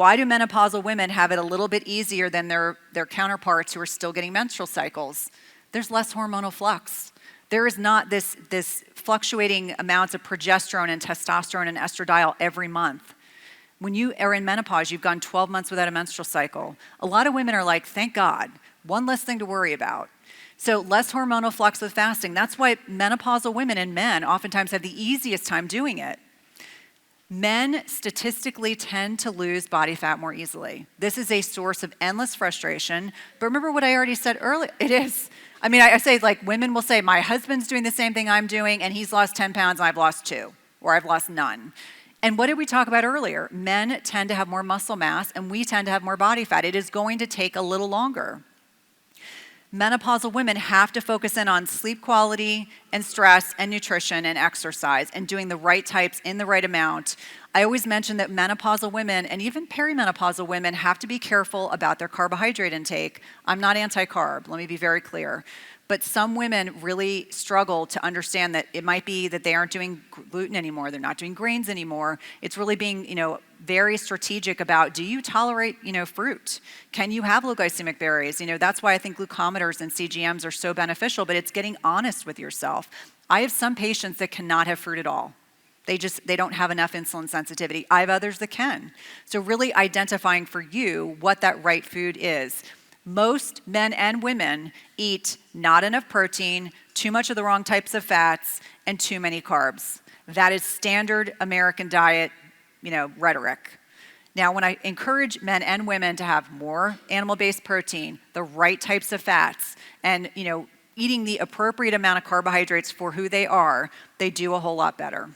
Why do menopausal women have it a little bit easier than their counterparts who are still getting menstrual cycles? There's less hormonal flux. There is not this fluctuating amounts of progesterone and testosterone and estradiol every month. When you are in menopause, you've gone 12 months without a menstrual cycle. A lot of women are like, thank God, one less thing to worry about. So less hormonal flux with fasting. That's why menopausal women and men oftentimes have the easiest time doing it. Men statistically tend to lose body fat more easily. This is a source of endless frustration. But remember what I already said earlier. It is. I mean, I say, like, women will say, my husband's doing the same thing I'm doing, and he's lost 10 pounds and I've lost 2, or I've lost none. And what did we talk about earlier? Men tend to have more muscle mass, and we tend to have more body fat. It is going to take a little longer. Menopausal women have to focus in on sleep quality and stress and nutrition and exercise and doing the right types in the right amount. I always mention that menopausal women and even perimenopausal women have to be careful about their carbohydrate intake. I'm not anti-carb, let me be very clear. But some women really struggle to understand that it might be that they aren't doing gluten anymore, they're not doing grains anymore. It's really being, very strategic about, do you tolerate, fruit? Can you have low glycemic berries? That's why I think glucometers and CGMs are so beneficial, but it's getting honest with yourself. I have some patients that cannot have fruit at all. They don't have enough insulin sensitivity. I have others that can. So really identifying for you what that right food is. Most men and women eat not enough protein, too much of the wrong types of fats, and too many carbs. That is standard American diet, rhetoric. Now, when I encourage men and women to have more animal-based protein, the right types of fats, and eating the appropriate amount of carbohydrates for who they are, they do a whole lot better.